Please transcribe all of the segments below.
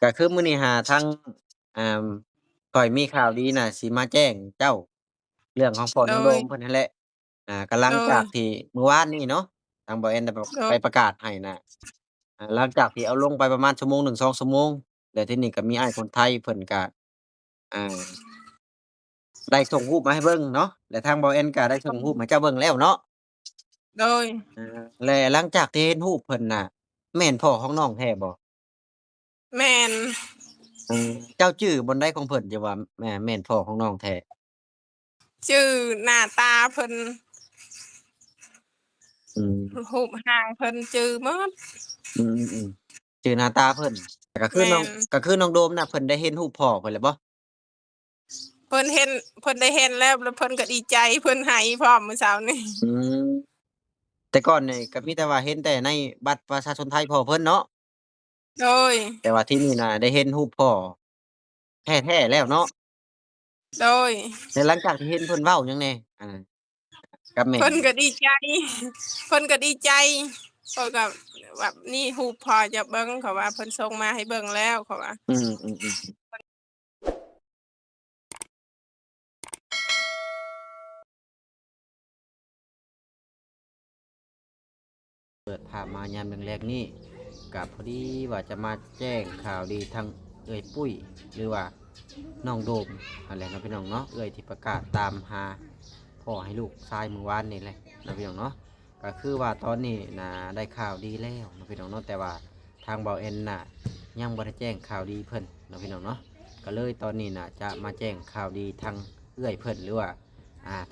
ก็คือมื้อนี้ทางอ่าข้อยมีข่าวดีน่ะสิมาแจ้งเจ้าเรื่องของพ่อโดน้องโดยมเพิ่นนั่นแหละก็หลัโดงจายกที่เมื่อวานนี้เนาะทางบ่แอนได้แบบโดยไปประกาศให้น่ะหลังจากที่เอาลงไปประมาณชั่วโมง1 2ชั่วโมงแล้วทีนี้ก็มีอ้ายคนไทยเพิ่นก็อ่าได้ส่งรูปมาให้เบิ่งเนาะแล้วทางบ่แอนก็ได้ส่งรูปให้เจ้าเบิ่งแล้วเนาะโดยและหลังจากที่เห็นรูปเพิ่นน่ะแม่นพ่อของน้องแท้บ่ แม่นเจ้าชื่อบ่ได้ของเพิ่นจะว่าแม่นพ่อของน้องแท้ชื่อหน้าตาเพิ่นอืมรูปร่างเพิ่นจือหมดอืมๆๆชื่อหน้าตาเพิ่นแต่ก็คือน้องแม่นก็คือน้องโดมน่ะเพิ่นได้เห็นรูปพ่อเพิ่นแล้วบ่เพิ่นเห็นเพิ่นได้เห็นแล้วเพิ่นก็ดีใจเพิ่นให้พร้อมมื้อเช้านี้อืมแต่ก่อนนี่ก็มีแต่ว่าเห็นแต่ในบัตรประชาชนไทยพ่อเพิ่นเนาะโดยแต่ว่าที่นี่น่ะได้เห็นรูปพ่อแท้ๆแล้วเนาะโดยแล้วหลังจากที่เห็นเพิ่นเว้าหยังแหน่อากับแม่เพิ่นก็ดีใจเพิ่นก็ดีใจเพิ่นก็แบบนี่รูปพ่อจะเบิ่งเขาว่าเพิ่นส่งมาให้เบิ่งแล้วเขาว่าอืมๆๆเปิดภาพมายามแลงๆนี้ก็พอดีว่าจะมาแจ้งข่าวดีทางเอื้อยปุ้ยหรือว่าน้องโดมนั่นแหละเนาะพี่น้องเนาะเอื้อยที่ประกาศตามหา พ่อให้ลูกชายมื้อวานนี่แหละนะพี่น้องเนาะก็คือว่าตอนนี้น่ะได้ข่าวดีแล้วนะพี่น้องเนาะแต่ว่าทางเบาเอ็นน่ะยังบ่ได้แจ้งข่าวดีเพิ่นนะพี่น้องเนาะก็เลยตอนนี้น่ะจะมาแจ้งข่าวดีทางเอื้อยเพิ่นหรือว่า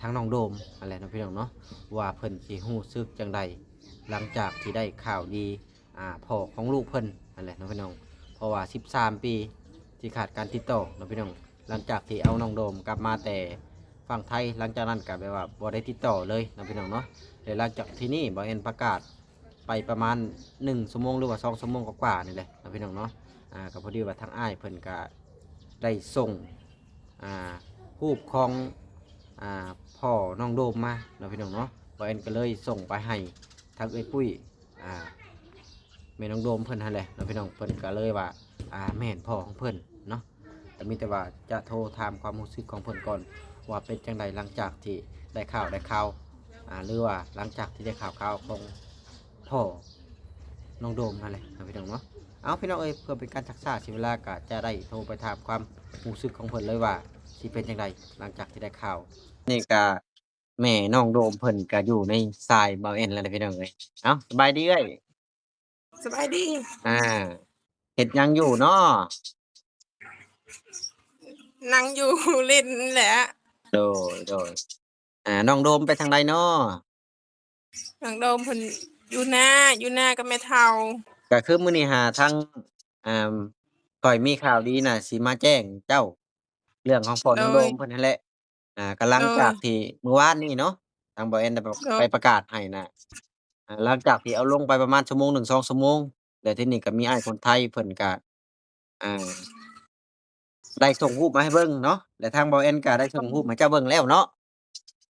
ทางน้องโดมอะไรนะพี่น้องเนาะว่าเพิ่นสิฮู้สึกจังใดหลังจากที่ได้ข่าวดีพ่อของลูกเพิ่นนั่นแหละนะพี่น้องเพราะว่า13ปีที่ขาดการติดต่อนะพี่น้องหลังจากที่เอาน้องโดมกลับมาแต่ ฝั่งไทยหลังจากนั้นก็แบบว่าบ่ได้ติดต่อเลยนะพี่น้องเนาะเดี๋ยวหลังจากที่นี่บ่เอ็นประกาศไปประมาณ1ชั่วโมงหรือว่า2ชั่วโมงกว่าๆนี่แหละนะพี่น้องเนาะก็พอดีว่าทางอ้ายเพิ่นก็ได้ส่งอ่ารูปของอ่าพ่อน้องโดมมานะพี่น้องเนาะบ่เอ็นก็เลยส่งไปให้ทางเอ้ยปุ้ยอ่าแม่น้องโดมเพิ่นนั่นแหละนะพี่น้องเพิ่นก็เลยว่าแม่นพ่อของเพิ่นเนาะแต่มีแต่ว่าจะโทรถามความรู้สึกของเพิ่นก่อน ว่าเป็นจังใดหลังจากที่ได้ข่าวหรือว่าหลังจากที่ได้ข่าวของพ่อน้องโดมนั่นแหละนะพี่น้องเนาะเอาพี่น้องเอ้ยเพื่อเป็นการชักษาชีวิตลาก็จะได้โทรไปถามความรู้สึกของเพิ่นเลยว่าสิเป็นจังใดหลังจากที่ได้ข่าวนี่ก็แม่น้องโดมเพิ่นก็อยู่ในสายเบาเอ็นแล้วนะพี่น้องเอ้ยเอ้าสบายดีเอ้ยสบายดีอาเฮ็ดหยังอยู่เนาะนั่งอยู่เล่นแหละโดยน้องโดมไปทางใดเนาะ น้องโดมเพิ่นอยู่นากับแม่เฒ่าก็คือมื้อนี้ทางอ่าข้อยมีข่าวดีน่ะสิมาแจ้งเจ้าเรื่องของพ่อโดน้องโดยมเพิ่นนั่นแหละก็หลัโดยงจากที่เมื่อวานนี้เนาะทางบ่แอนได้แบบโดยไปประกาศให้น่ะหลังจากที่เอาลงไปประมาณชั่วโมง1 2ชั่วโมงแล้วทีนี้ก็มีอ้ายคนไทยเพิ่นก็อ่าได้ส่งรูปมาให้เบิ่งเนาะแล้วทางบ่แอนก็ได้ส่งรูปให้เจ้าเบิ่งแล้วเนาะ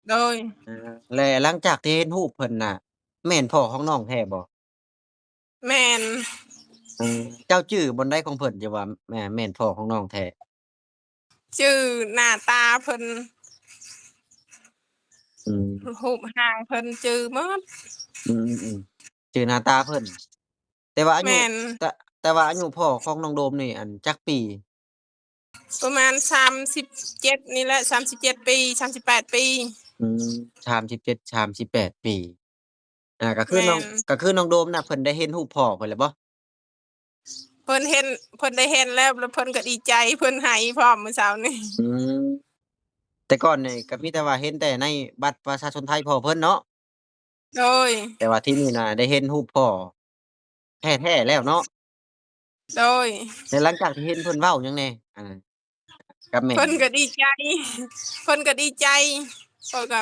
โดยและหลังจากที่เห็นรูปเพิ่นน่ะแม่นพ่อของน้องแท้บ่ แม่นเจ้าชื่อบ่ได้ของเพิ่นจะว่าแม่นพ่อของน้องแท้ชื่อหน้าตาเพิ่นอืมรูปร่างเพิ่นจือหมดอืมชื่อหน้าตาเพิ่นแต่ว่าอายุแม่นแต่แต่ว่าอายุพ่อของน้องโดมนี่จักปีประมาณ37นี่แหละ37ปี38ปีอืม37 38ปีแม่นก็คือน้องโดมน่ะเพิ่นได้เห็นรูปพ่อเพิ่นแล้วบ่เพิ่นเห็นเพิ่นได้เห็นแล้วเพิ่นก็ดีใจเพิ่นให้พร้อมมื้อเช้านี้อืมแต่ก่อนนี่ก็มีแต่ว่าเห็นแต่ในบัตรประชาชนไทยพ่อเพิ่นเนาะโดยแต่ว่าที่นี่น่ะได้เห็นรูปพ่อแท้ๆแล้วเนาะโดยแล้วหลังจากที่เห็นเพิ่นเว้าหยังแหน่อากับแม่เพิ่นก็ดีใจเพิ่นก็ดีใจเพิ่นก็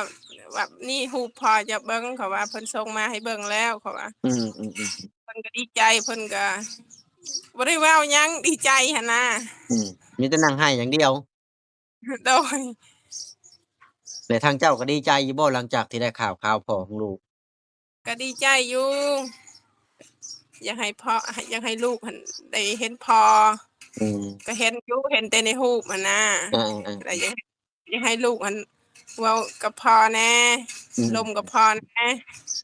แบบนี่รูปพ่อจะเบิ่งเขาว่าเพิ่นส่งมาให้เบิ่งแล้วเขาว่าอืมๆๆเพิ่นก็ดีใจเพิ่นก็บ่ได้เว้าหยังดีใจหันนะมีแต่นั่งไห้อย่างเดียว โดยแล้วทางเจ้าก็ดีใจอยู่บ่หลังจากที่ได้ข่าวพ่อของลูกก็ดีใจอยู่อยากให้พ่ออยากให้ลูกหั้นได้เห็นพ่อ อืมก็เห็นอยู่เห็นแต่ในรูปอะนะอาแต่ๆอยากให้ลูกมันเว้ากับพ่อแหน่ๆอืมร่วมกับพ่อแหน่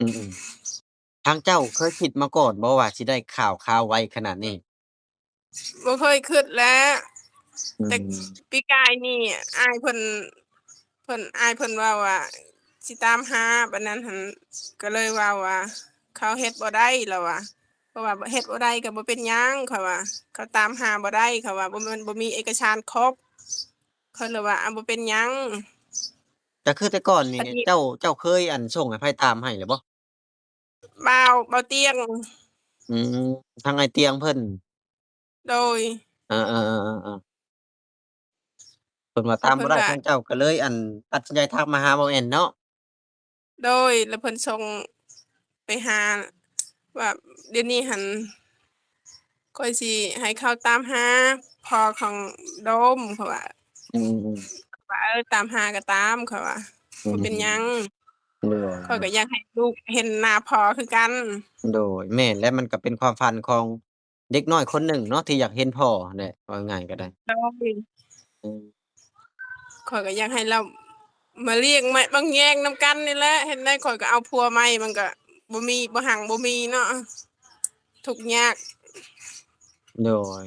อืมๆทางเจ้าเคยคิดมาก่อนบ่ว่าสิได้ข่าวไวขนาดนี้บ่เคยคิดแหล้วอืแต่มปีกายนี่อ้ายอ้ายเพิ่นเว้าว่าสิตามหาบัดนั้นหั้นก็เลยเว้าว่าเขาเฮ็ดบ่ได้แล้วว่าเพราะว่าเฮ็ดบ่ได้ก็บ่เป็นหยังเขาว่าเขาตามหาบ่ได้เขาว่ามันบ่มีเอกสารครบเขาเลยว่าบ่เป็นหยังก็คือแต่ก่อนนี่อันนี้เจ้าเคยส่งให้ไผตามให้แล้วบ่บ่าวเตียงอืมทางไอ้เตียงเพิ่นโดยอาๆๆๆๆเพิ่นว่าแล้วเพิ่นว่าตามบ่ได้ทางเจ้าก็เลยตัดสินใจทักมาหาเบาแอนเนาะโดยแล้วเพิ่นส่งไปหาว่าเดี๋ยวนี้หั้นข้อยสิให้เขาตามหาพ่อของโดมเขาว่าอืมๆตามหาก็ตามเขาว่าอืบ่เป็นหยังมโดข้อยก็ยอยากให้ลูกเห็นหน้าพ่อคือกันๆโดยแม่นและมันก็เป็นความฝันของเด็กน้อยคนหนึ่งเนาะที่อยากเห็นพ่อนั่นแหละว่าง่ายๆก็ได้โดยอืมข้อยก็อยากให้เรามาเลี้ยงมามาแย่งนำกันนี่แหละเฮ็ดได้ข้อยก็เอาผัวใหม่มันก็บ่หังบ่มีเนาะทุกข์ยากโดย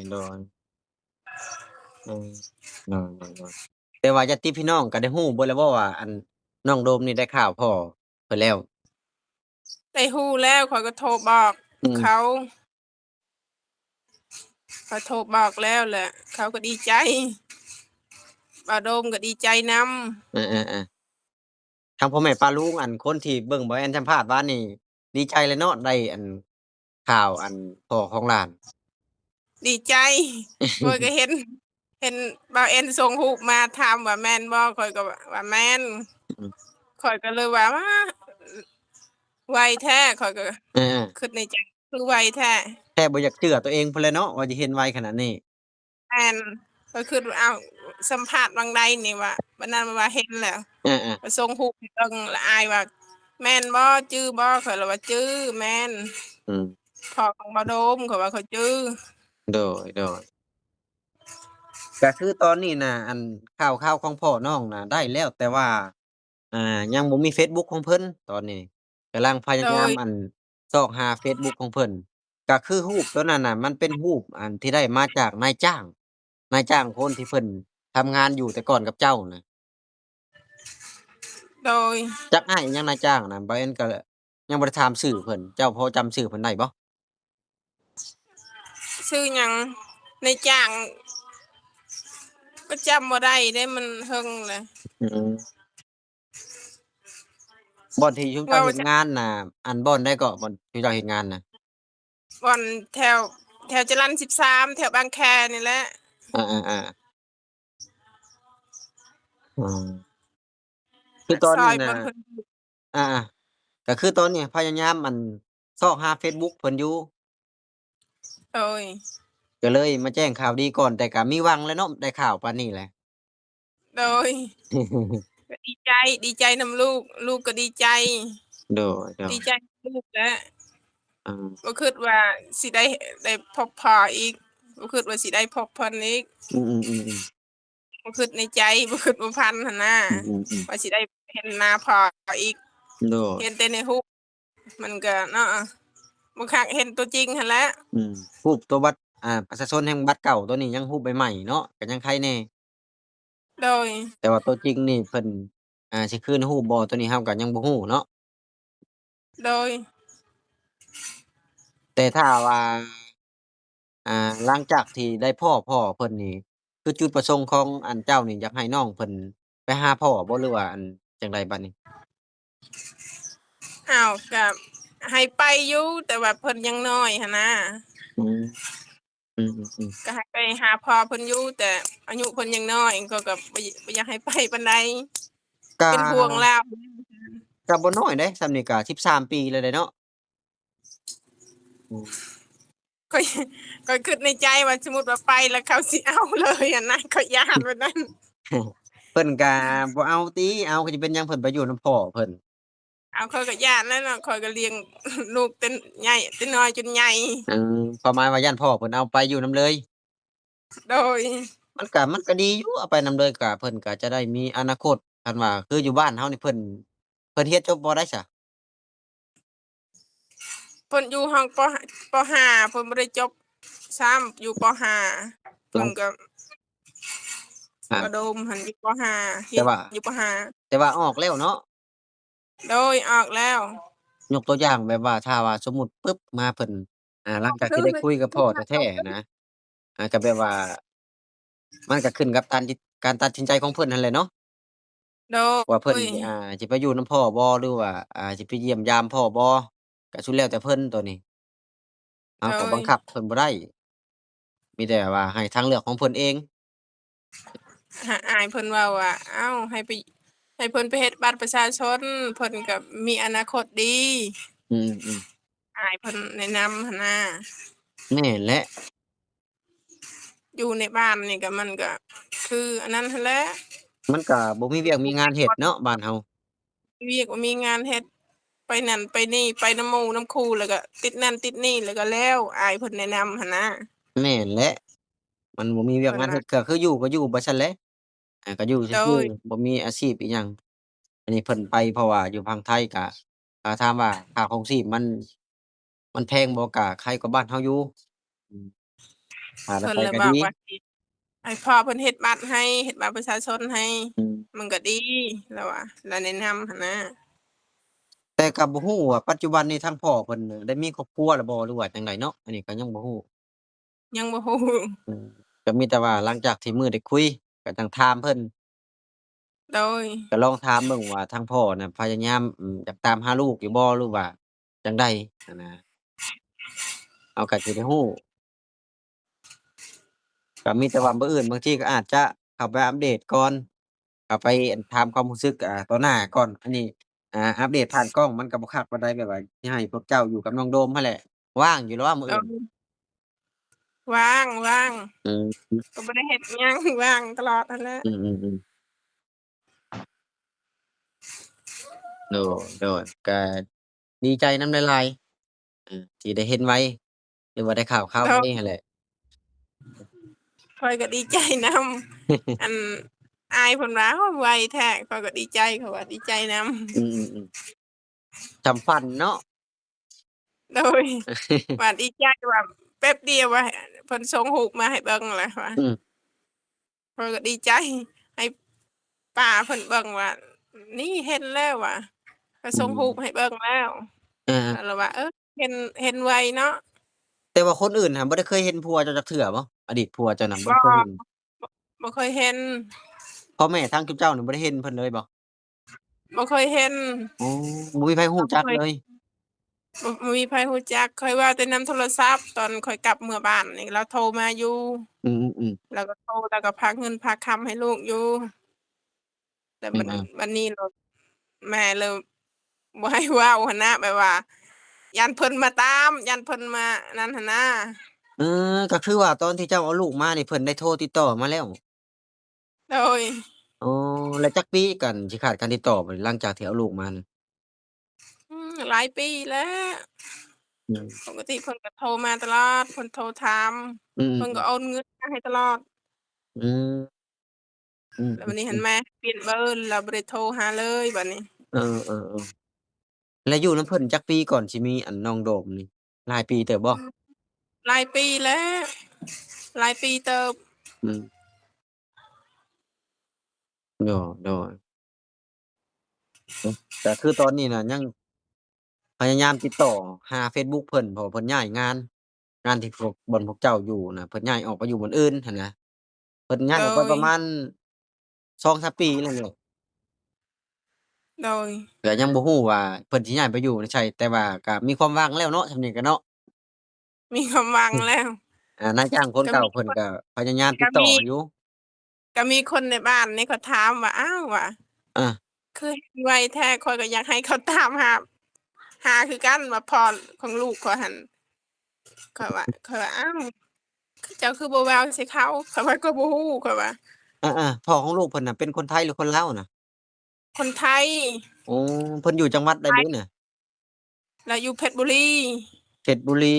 อืมโดยๆๆแต่ว่าญาติพี่น้องก็ได้ฮู้เบิดแล้วบ่ว่าน้องโดมนี่ได้ข่าวพ่อเพิ่นแล้วได้ฮู้แล้วข้อยก็โทรบอกเขาอืมข้อยโทรบอกแล้วแหละเขาก็ดีใจบ่าวโดมก็ดีใจนอาๆๆทางพ่อแม่ป้าลุงคนที่เบิ่งบ่แม่นสัมภาษณ์วานนี่ดีใจเลยเนาะได้ข่าวพ่อของหลาน ดีใจข้อยก็เห็นบ่าวแอนส่งรูปมาถามว่าแม่นบ่ข้อยก็ว่าแม่นอืมข้อยก็เลยว่าไวแท้ข้อยก็อาคิดในใจคือไวแท้ แทบบ่อยากเชื่อตัวเองพู้นแหล้วเนาะว่าสิเห็นไวขนาดนี้แม่นก็คืออ้าวสัมภาษณ์วังใดนี่ว่าวันนั้นว่าเห็นแล้วอาก็ส่งรูปให้เบิ่งแล้วอายว่าแม่นบ่จื้อบ่ข้อยเลยว่าจื้อแม่นๆอืมพ่อของบ่โดมข้อยว่าข้อยจื้อโดยก็คือตอนนี้น่ะข่าวของพ่อน้องน่ะได้แล้วแต่ว่ายังบ่มีเฟซบุ๊กของเพิ่นตอนนี้กำลังพโดยายามยซอกหาเฟซบุ๊กของเพิ่นก็คือรูปตัวนั้นน่ะมันเป็นรูปที่ได้มาจากนายจ้างคนที่เพิ่นทำงานอยู่แต่ก่อนกับเจ้าน่ะโดยจักอ้ายอิหยังนายจ้างน่ะบ่แม่นก็ยังบ่ได้ถามชื่อเพิ่นเจ้าพอจำชื่อเพิ่นได้บ่ชื่อหยังในจ้างก็จำบ่ได้เด้มันเฮิงแล้วอืม บ่อนที่ชุมเจ้าเว้าจะเฮ็ดงานน่ะบ่อนใดเกาะบ่อนที่เจ้าเฮ็ดงานน่ะบ่อนแถวจรัญ13แถวบางแคนี่แหละอาๆๆอ๋อคือปากซอยตอนนี้น่ะบ่อนเพิ่นอาๆก็คือตอนนี้พยายามซอกหาเฟซบุ๊กเพิ่นอยู่โดยก็เลยมาแจ้งข่าวดีก่อนแต่ก็มีหวังแหล้วเนาะได้ข่าวปานนี้แหละ โดยก็ดีใจดีใจนำลูกลูกก็ดีใจโดดีใจยๆลูกแล้ว อาบ่คิดว่าสิได้พบพ่ออีกบ่คิดว่าสิได้พบเพิ่นอีกอือๆๆๆบ่คิดในใจบ่คิดบ่ฝันหั้นนะอือๆว่าสิได้เห็นหน้าพ่ออีกๆโดยเห็นแต่ในรูปมันก็เนาะบ่คักเห็นตัวจริงหั้นแหละรูปตัวบัตรประชาชนแฮ่งบัตรเก่าตัวนี้ยังรูปใหม่ๆเนาะก็ยังไคแหน่โดยแต่ว่าตัวจริงนี่เพิ่นสิคืนรูปบ่ตัวนี้เราก็ยังบ่ฮู้เนาะ โดยแต่ถ้าว่าหลังจากที่ได้พ่อเพิ่นนี่คือจุดประสงค์ของเจ้านี่อยากให้น้องเพิ่นไปหาพ่อบ่หรือว่าจั่งใดบัดนี้อ้าวก็ให้ไปอยู่แต่ว่าเพิ่นยังน้อยหั้นนะอืมอือๆๆก็ให้ไปหาพ่อเพิ่นอยู่แต่อายุเพิ่นยังน้อยก็บ่อยากให้ไปปานใดก็เป็นห่วงเลาก็บ่น้อยเดะส่ำนี้ก็13ปีแล้วเดะเนาะอืม ข้อยข้อยคิดในใจว่าสมมุติว่าไปแล้วเขาสิเอาเลยอะนะข้อยย้านแบบนั้น เพิ่นก็บ่เอาติเอาก็สิเป็นหยังเพิ่นไปอยู่นำพ่อเพิ่นเอาข้อยก็ย้านแหล้วเนาะข้อยก็เลี้ยงลูกเต็นใหญ่เต็นน้อยจนใหญ่ความหมายว่าย้านพ่อเพิ่นเอาไปอยู่นำเลย โดยมันก็ดีอยู่เอาไปนำเลยก็เพิ่นก็จะได้มีอนาคตคันว่าคืออยู่บ้านเฮานี่เพิ่นเรียนจบบ่ได้ซะเพิ่นอยู่ห้องปห้าเพิ่นบ่ได้จบซ้ำอยู่ปห้าหลังเพิ่นก็อาระดมหั้นอยู่ปห้าเรียนแต่ว่าอยู่ปห้าแต่ว่าออกแล้วเนาะโดยออกแล้วยกตัวอย่างแบบว่าถ้าว่าสมมุติปึ๊บมาเพิ่นหลังจากที่ได้คุยกับพ่อแท้ๆอะนะก็แบบว่ามันก็ขึ้นกับการตัดสินใจของเพิ่นนั่นแหละเนาะโดว่าเพิ่นยสิไปอยู่นำพ่อบ่หรือว่าสิไปเยี่ยมยามพ่อบ่ก็สุดแล้วแต่เพิ่นตัวนี้เราโดก็ยบังคับเพิ่นบ่ได้มีแต่ว่าให้ทางเลือกของเพิ่นเองอ้ายเพิ่นเว้าว่าอ้าวให้เพิ่นไปเฮ็ดบัตรประชาชนเพิ่นก็มีอนาคตดีอืมอ้ายเพิ่นแนะนำหั้นนะๆแม่นแหละอยู่ในบ้านนี่ก็มันก็คืออันนั้นหั้นแหละมันก็บ่มีเวียกมีงานเฮ็ดเนาะบ้านเฮาเวียกบ่มีงานเฮ็ดไปนั่นไปนี่ไปนำหมู่นำครูแล้วก็ติดนั่นติดนี่แล้วก็แล้วอ้ายเพิ่นแนะนำหั้นนะแม่นแหละมันบ่มีเวียกเพิ่นว่างานเฮ็ดก็คืออยู่ก็อยู่ไปซั่นแหละก็อยู่โดซื่อยๆบ่มีอาชีพอิหยังอันนี้เพิ่นไปเพราะว่าอยู่พังไทยก็ถามว่าค่าครองชีพมันแพงบ่ก็ใครกว่าบ้านเฮาอยู่อืมได้เพิ่นเลยไปก็ดีบอกว่าสิให้พ่อเพิ่นเฮ็ดบัตรให้เฮ็ดบัตรประชาชนให้อืม มันก็ดีแล้วว่าแล้วแนะนำหั้นนะแต่ก็บ่ฮู้ว่าปัจจุบันนี้ทางพ่อเพิ่นน่ะได้มีครอบครัวแล้วบ่หรือว่าจั่งใดเนาะอันนี้ก็ยังบ่ฮู้ยังบ่ฮู้อืมก็มีแต่ว่าหลังจากที่มื้อได้คุยก็จั่งถามเพิ่นโดยก็ลองถามเบิ่งว่าทางพ่อน่ะพยายามอยากตามหาลูกอยู่บ่หรือว่าจั่งใดอะนะเราก็สิได้ฮู้ก็มีแต่ว่ามื้ออื่นบางทีก็อาจจะเข้าไปอัปเดตก่อนเข้าไปถามความรู้สึกต่อหน้าก่อนอันนี้อัปเดตผ่านกล้องมันก็บ่คักปานใดแบบว่าสิให้พวกเจ้าอยู่กับน้องโดมหั้นแหละว่างอยู่เหรอมื้อโดอื่นยว่างอืมก็บ่ได้เฮ็ดหยังว่างตลอดนั่นแหละอือๆๆ โดโดยก็ดีใจนำหลายๆที่ได้เห็นไว้หรือว่าได้ข่าวโดๆไว้ยหั้นแหละ ข้อยก็ดีใจนำอัน อายเพิ่นว่าโอ้ไวแท้ข้อยก็ดีใจเขาว่าดีใจนอืำมๆๆจำฝันเนาะ โดยว่าดีใจว่าแป๊บเดียวว่าเพิ่นส่งรูปมาให้เบิ่งแล้วว่าอืมข้อยก็ดีใจให้ป้าเพิ่นเบิ่งว่านี่เห็นแล้วว่าก็อืส่งรูปให้มเบิ่งแล้วอาแล้วเราว่าเออเห็นไวเนาะแต่ว่าคนอื่นน่ะบ่ได้เคยเห็นผัวเจ้าจักเทื่อบ่อดีตผัวเจ้าน่ะบ่บ่ได้เคยเห็นบ่เคยเห็นพ่อแม่ทางจุ๊บเจ้านี่บ่ได้เห็นเพิ่นเลยบ่บ่เคยเห็นอ๋อบ่มีไผฮู้เราบ่เคยจักเลยบ่มีไผรู้จักข้อยเว้าแต่นำโทรศัพท์ตอนข้อยกลับเมื่อบ้านนี่เลาโทรมาอยู่อืมๆแล้วก็โทรแล้วก็ฝากเงินฝากคำให้ลูกอยู่แต่ๆอาบัดนี้แม่เลยบ่ให้เว้าหั้นนะแบบว่าย้านเพิ่นมาตามย้านเพิ่นมานั่นหั้นนะเอก็คือว่าตอนที่เจ้าเอาลูกมานี่เพิ่นได้โทรติดต่อมาแล้วโดยอ๋อแล้วจักปีกันสิขาดการติดต่อไปหลังจากที่เอาลูกมานี่หลายปีแล้วอืมปกติเพิ่นก็โทรมาตลอดเพิ่นโทรถามอืเพิ่นก็โออๆนเงินมาให้ตลอดอืมอืแล้วบัดนี้หั้นอๆๆ แม่เปลี่ยนเบอร์แล้วบ่ได้โทรหาเลยบัดนี้เออๆๆแล้วอยู่นำเพิ่นจักปีก่อนสิมีอันน้องโดมนี่หลายปีเติบบ่หลายปีแล้วหลายปีเติบอืมโดยๆก็คือตอนนี้น่ะยังพยายามติดต่อหาเฟซบุ๊กเพิ่นเพราะว่าเพิ่นย้ายงานที่พวกบ่อนพวกเจ้าอยู่น่ะเพิ่นย้ายออกไปอยู่บ่อนอื่นหั้นนะเพิ่นย้ายโดออกไปยประมาณ2-3ปีแล้วแหละโดยก็ยังบ่ฮู้ว่าเพิ่นสิย้ายไปอยู่ไสแต่ว่าก็มีความหวังแล้วเนาะส่ำนี้ก็เนาะมีความหวังแล้วนายจ้างคนก็เก่ามีคนเพิ่นก็พยายามติก็มีดต่ออยู่ก็มีคนในบ้านนี่เขาถามว่าอ้าวว่าอาคือเห็นไวแท้ข้อยก็อยากให้เขาตามหาคือกันว่าพ่อของลูกข้อยหั้นข้อยว่าอ้าวเจ้าคือบ่เว้าใส่เขาข้อยว่าก็บ่ฮู้ข้อยว่าอาๆพ่อของลูกเพิ่นน่ะเป็นคนไทยหรือคนลาวน่ะ คนไทยอ๋อเพิ่นอยู่จังหวัดใดไทยบุเนี่ยแล้วอยู่เพชรบุรีเพชรบุรี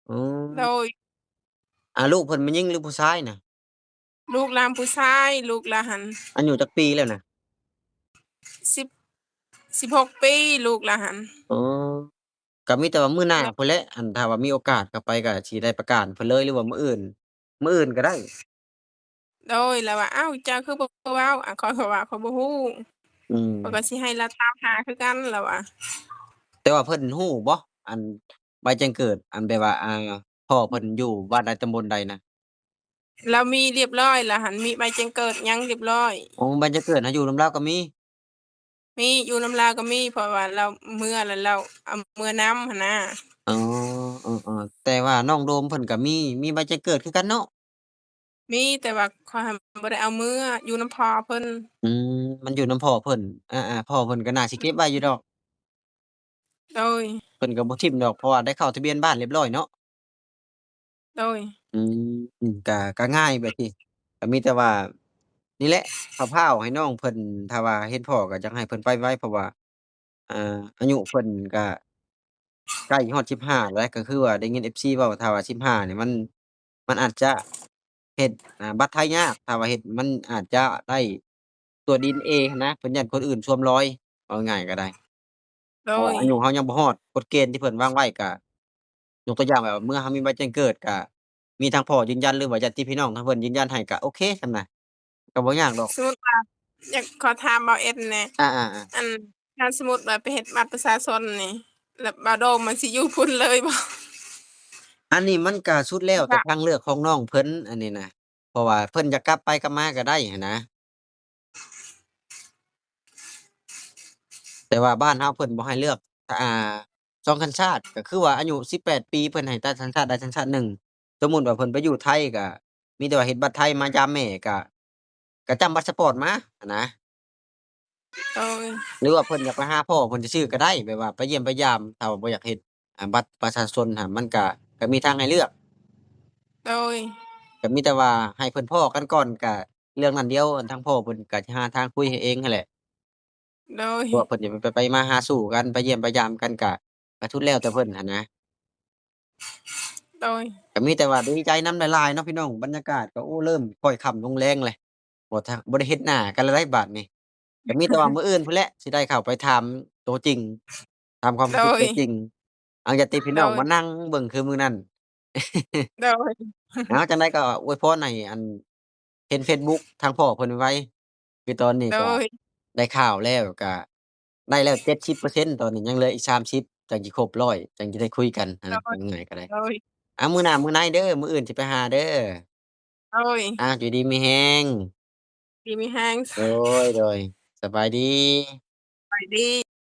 อ๋อโดย ลูกเพิ่นแม่นหญิงหรือผู้ชายน่ะลูกหลานผู้ชายลูกหลาน อายุจักปีแล้วน่ะ10 16 ปีลูกหลานอ๋อก็มีแต่ว่ามื้อหน้าแล้วพุ่นแหละถ้าว่ามีโอกาสก็ไปก็สิได้ประกาศเพิ่นเลยหรือว่ามื้ออื่นก็ได้โดยแล้วว่าอ้าวเจ้าคือบ่เว้าข้อยก็ว่าข้อยบ่ฮู้อืมข้อยก็สิให้เลาตามหาคือกันแล้วว่าแต่ว่าเพิ่นฮู้บ่อันใบแจ้งเกิดแบบว่าพ่อเพิ่นอยู่บ้านใดตำบลใดนะเรามีเรียบร้อยแล้วหั้นมีใบแจ้งเกิดหยังเรียบร้อยอ๋อใบแจ้งเกิดน่ะอยู่นำเลาก็มีมีอยู่นำลาวก็มีเพราะว่าเราเมื่อแล้วเราเอาเมื่อนำหั้นนะอ๋อเออๆแต่ว่าน้องโดมเพิ่นก็มีใบแจ้งเกิดคือกันเนาะมีแต่ว่าข้อยหั้นบ่ได้เอาเมื่ออยู่นำพ่อเพิ่นอืมมันอยู่นำพ่อเพิ่นพ่อเพิ่นก็น่าสิเก็บไว้อยู่ดอกโดยเพิ่นก็บ่ทิ่มดอกเพราะว่าได้เข้าทะเบียนบ้านเรียบร้อยเนาะ โดยอืก็ง่ายแบบนี้ก็มีแต่ว่านี่แหละพะพร้าวให้น้องเพิ่นถ้าว่าเห็นพ้อก็อยากให้เพิ่นไปไวเพราะว่าอายุเพิ่นก็ใกล้ฮอด15แล้วก็คือว่าได้ยิน FC เว้าถ้าว่า15นี่มันอาจจะเฮ็ดบัตรไทยยากถ้าว่าเฮ็ดมันอาจจะได้ตรวจ DNA หั้นนะเพิ่นย้านคนอื่นสวมรอยเอาง่ายๆก็ได้โดยเพราะว่าอายุเรายังบ่ฮอดกฎเกณฑ์ที่เพิ่นวางไว้ก็ยกตัวอย่างแบบว่าเมื่อเรามีใบแจ้งเกิดก็ มีทางพ่อยืนยันหรือว่าญาติพี่น้องทางเพิ่นยืนยันให้ก็โอเคส่ำน่ะก็บ่ยากดอกสมมุติว่าอยากขอถามเบาเอ็ดแหน่อาอันถ้าสมมุติว่าไปเฮ็ดบัตรประชาชนนี่แล้วบ่าวโดมมันสิอยู่พุ่นเลยบ่ ๆอันนี้มันก็สุดแล้วแต่ค่ะทางเลือกของน้องเพิ่นอันนี้น่ะเพราะว่าเพิ่นจะกลับไปกลับมาก็ได้หั้นนะแต่ว่าบ้านเฮาเพิ่นบ่ให้เลือกอ่า2สัญชาติก็คือว่าอายุ18ปีเพิ่นให้แต่สัญชาติใดสัญชาติหนึ่งสมมุติว่าเพิ่นไปอยู่ไทยก็มีแต่ว่าเฮ็ดบัตรไทยมายามแม่ก็จำพาสปอร์ตมาอะนะ โดยหรือว่าเพิ่นอยากไปหาพ่อเพิ่นซื่อๆก็ได้แบบว่าไปเยี่ยมไปยามถ้าว่าบ่อยากเฮ็ดบัตรประชาชนน่ะมันก็มีทางให้เลือกโดยก็มีแต่ว่าให้เพิ่นพ้อกันก่อนก็เรื่องนั้นเดียวทางพ่อเพิ่นก็สิหาทางคุยให้เองหั้นแหละโดยเพราะว่าเพิ่นจะไปมาหาสู่กันไปเยี่ยมไปยามกันก็สุดแล้วแต่เพิ่นหั้นนะโดยก็มีแต่ว่าดีใจนำหลายๆเนาะพี่น้องบรรยากาศก็โอ้เริ่มค่อยค่ำลงแลงเลยบ่ได้เฮ็ดหน้ากันแล้วได้บัดนี้ก็มีแต่ว่ามื้ออื่นพู้นแหละสิได้เข้าไปถามตัวจริงถามความโดรู้สึกยตัวจริง เอาญาติพี่โดยน้องมานั่งเบิ่งคือมื้อนั้น โดย เอาจังไดก็อวยพรให้เห็นเฟซบุ๊กทางพ่อเพิ่นไว้คือตอนนี้โดก็ยได้ข่าวแล้วก็ได้แล้ว70%ตอนนี้ยังเหลืออีก30จังสิครบ100จังสิได้คุยกันอะโดนะยว่าง่ายก็ได้โดยมื้อหน้ามื้อในเด้อมื้ออื่นสิไปหาเด้อโดยอยู่ดีมีแรงดีมีแรงโดโดยสบายดีสบายดี